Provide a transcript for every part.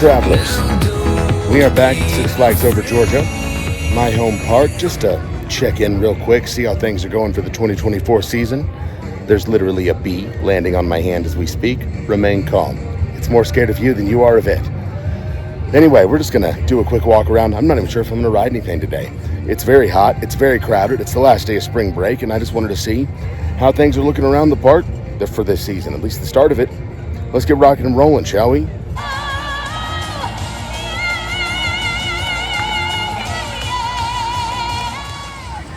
travelers. We are back at Six Flags Over Georgia, my home park, just to check in real quick, see how things are going for the 2024 season. There's literally a bee landing on my hand as we speak. Remain calm. It's more scared of you than you are of it. Anyway, we're just gonna do a quick walk around. I'm not even sure if I'm gonna ride anything today. It's very hot, it's very crowded, it's the last day of spring break, and I just wanted to see how things are looking around the park for this season, at least the start of it. Let's get rocking and rolling, shall we?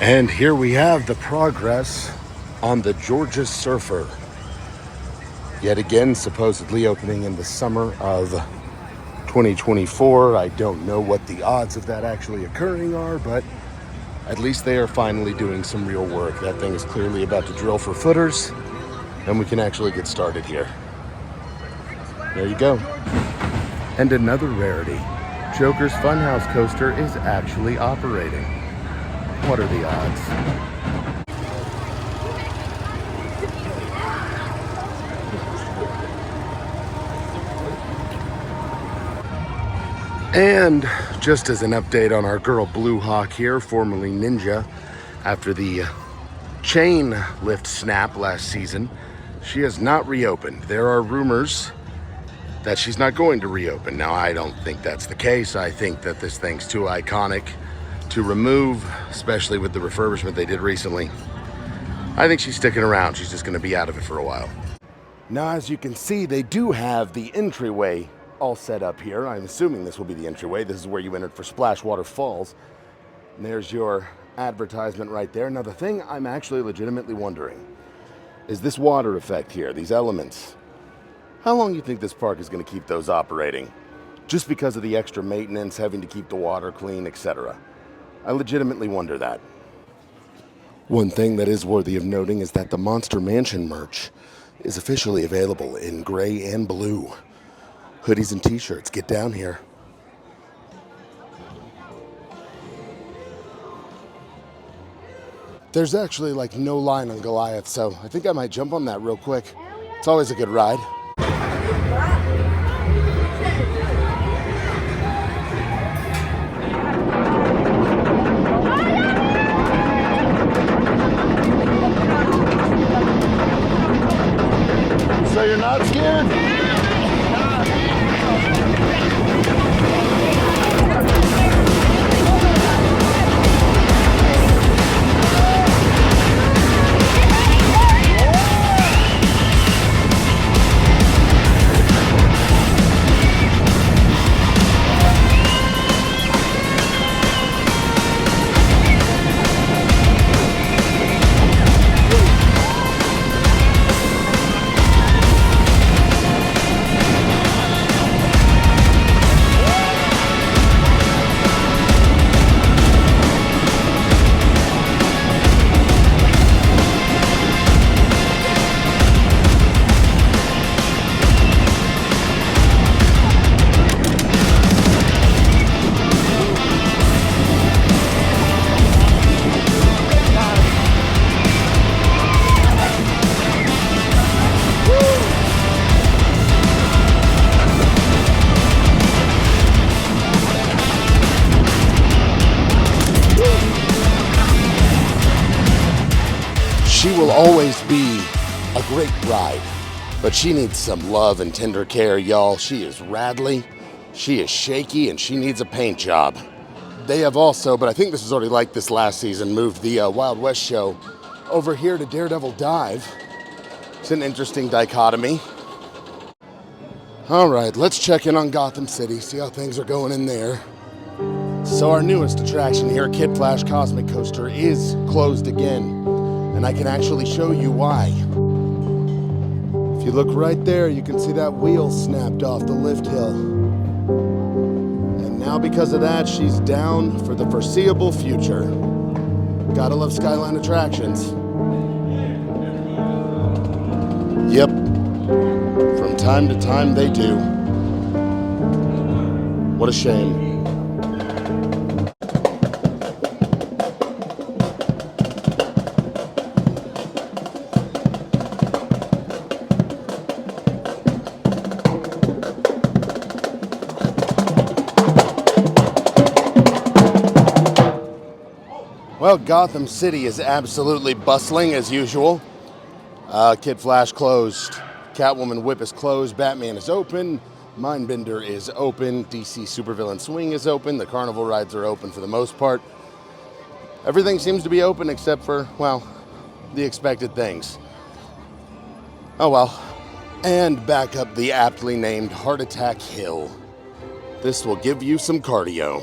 And here we have the progress on the Georgia Surfer. Yet again, supposedly opening in the summer of 2024. I don't know what the odds of that actually occurring are, but at least they are finally doing some real work. That thing is clearly about to drill for footers, and we can actually get started here. There you go. And another rarity. Joker's Funhouse coaster is actually operating. What are the odds? And just as an update on our girl Blue Hawk here, formerly Ninja, after the chain lift snap last season, she has not reopened. There are rumors that she's not going to reopen. Now, I don't think that's the case. I think that this thing's too iconic to remove, especially with the refurbishment they did recently. I think she's sticking around. She's just gonna be out of it for a while. Now, as you can see, they do have the entryway all set up here. I'm assuming this will be the entryway. This is where you entered for Splashwater Falls. And there's your advertisement right there. Now, the thing I'm actually legitimately wondering is this water effect here, these elements. How long do you think this park is going to keep those operating? Just because of the extra maintenance, having to keep the water clean, etc. I legitimately wonder that. One thing that is worthy of noting is that the Monster Mansion merch is officially available in gray and blue. Hoodies and t-shirts, get down here. There's actually like no line on Goliath, so I think I might jump on that real quick. It's always a good ride. So you're not scared? She will always be a great ride, but she needs some love and tender care, y'all. She is rattly, she is shaky, and she needs a paint job. They have also, but I think this was already like this last season, moved the Wild West show over here to Daredevil Dive. It's an interesting dichotomy. All right, let's check in on Gotham City, see how things are going in there. So our newest attraction here, Kid Flash Cosmic Coaster, is closed again. And I can actually show you why. If you look right there, you can see that wheel snapped off the lift hill. And now because of that, she's down for the foreseeable future. Gotta love Skyline Attractions. Yep, from time to time they do. What a shame. Well, Gotham City is absolutely bustling as usual. Kid Flash closed. Catwoman Whip is closed. Batman is open. Mindbender is open. DC Supervillain Swing is open. The carnival rides are open for the most part. Everything seems to be open except for, well, the expected things. Oh well. And back up the aptly named Heart Attack Hill. This will give you some cardio.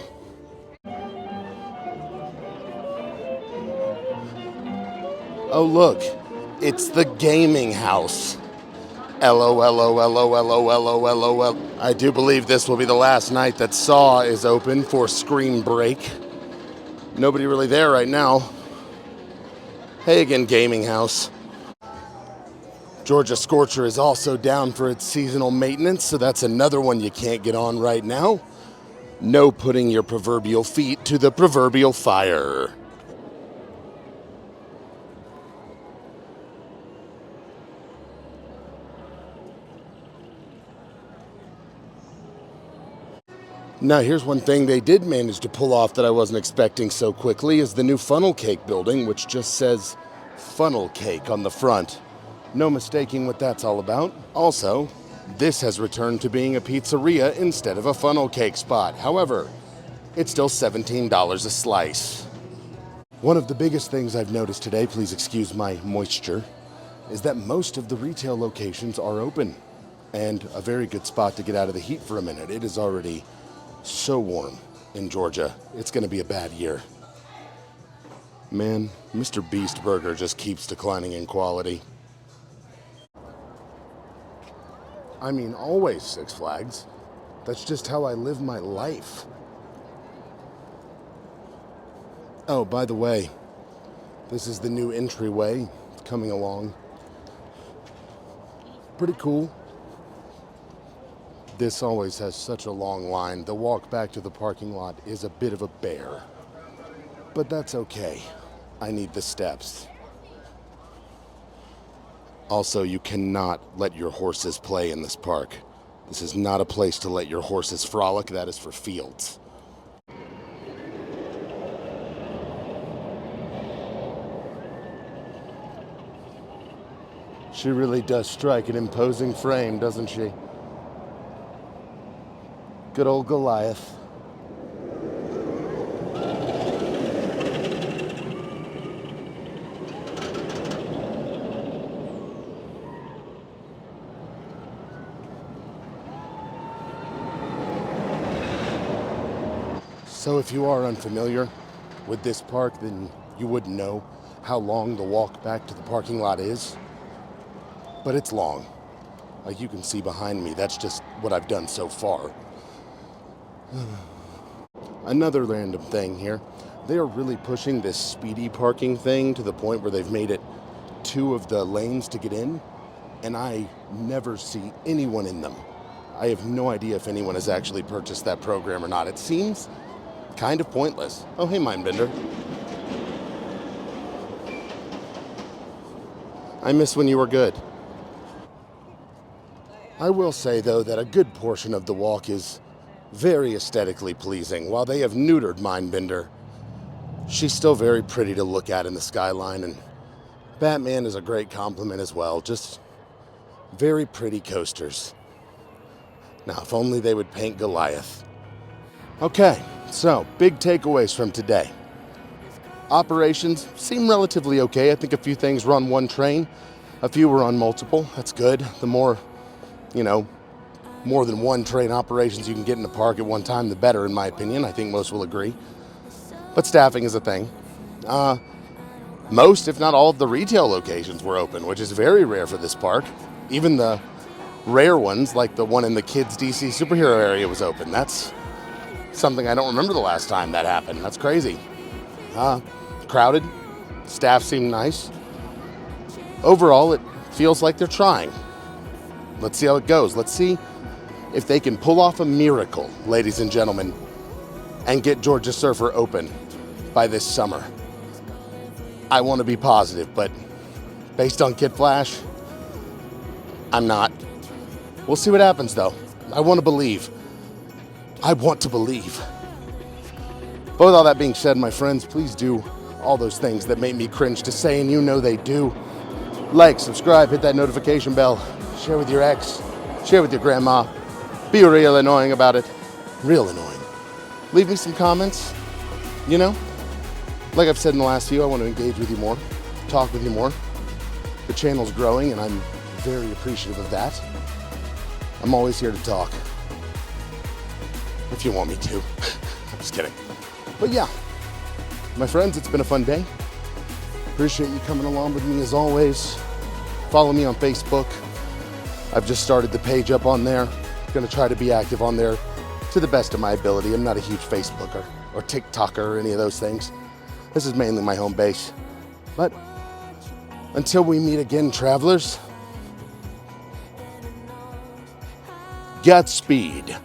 Oh look, it's the gaming house. LOL. I do believe this will be the last night that Saw is open for Scream Break. Nobody really there right now. Hey again, gaming house. Georgia Scorcher is also down for its seasonal maintenance, so that's another one you can't get on right now. No putting your proverbial feet to the proverbial fire. Now, here's one thing they did manage to pull off that I wasn't expecting so quickly is the new Funnel Cake building, which just says Funnel Cake on the front. No mistaking what that's all about. Also, this has returned to being a pizzeria instead of a funnel cake spot. However, it's still $17 a slice. One of the biggest things I've noticed today, please excuse my moisture, is that most of the retail locations are open. And a very good spot to get out of the heat for a minute. It is already so warm in Georgia. It's going to be a bad year. Man, Mr. Beast Burger just keeps declining in quality. I mean, always Six Flags. That's just how I live my life. Oh, by the way, this is the new entryway coming along. Pretty cool. This always has such a long line. The walk back to the parking lot is a bit of a bear. But that's okay. I need the steps. Also, you cannot let your horses play in this park. This is not a place to let your horses frolic. That is for fields. She really does strike an imposing frame, doesn't she? Good old Goliath. So if you are unfamiliar with this park, then you wouldn't know how long the walk back to the parking lot is. But it's long. Like you can see behind me, that's just what I've done so far. Another random thing here. They are really pushing this speedy parking thing to the point where they've made it 2 of the lanes to get in, and I never see anyone in them. I have no idea if anyone has actually purchased that program or not. It seems kind of pointless. Oh, hey, Mindbender. I miss when you were good. I will say, though, that a good portion of the walk is very aesthetically pleasing. While they have neutered Mindbender, she's still very pretty to look at in the skyline, and Batman is a great compliment as well. Just very pretty coasters. Now, if only they would paint Goliath. Okay, so big takeaways from today. Operations seem relatively okay. I think a few things were on one train. A few were on multiple. That's good. The more, more than one train operations you can get in the park at one time, the better, in my opinion. I think most will agree. But staffing is a thing. Most, if not all, of the retail locations were open, which is very rare for this park. Even the rare ones, like the one in the kids' DC superhero area, was open. That's something I don't remember the last time that happened. That's crazy. Crowded. Staff seemed nice. Overall, it feels like they're trying. Let's see how it goes. Let's see if they can pull off a miracle, ladies and gentlemen, and get Georgia Surfer open by this summer. I want to be positive, but based on Kid Flash, I'm not. We'll see what happens, though. I want to believe. I want to believe. But with all that being said, my friends, please do all those things that make me cringe to say, and you know they do. Like, subscribe, hit that notification bell, share with your ex, share with your grandma. Be real annoying about it. Real annoying. Leave me some comments. You know, like I've said in the last few, I want to engage with you more, talk with you more. The channel's growing, and I'm very appreciative of that. I'm always here to talk. If you want me to. I'm just kidding. But yeah, my friends, it's been a fun day. Appreciate you coming along with me as always. Follow me on Facebook. I've just started the page up on there. Gonna try to be active on there to the best of my ability. I'm not a huge Facebooker or TikToker or any of those things. This is mainly my home base. But until we meet again, travelers, Godspeed.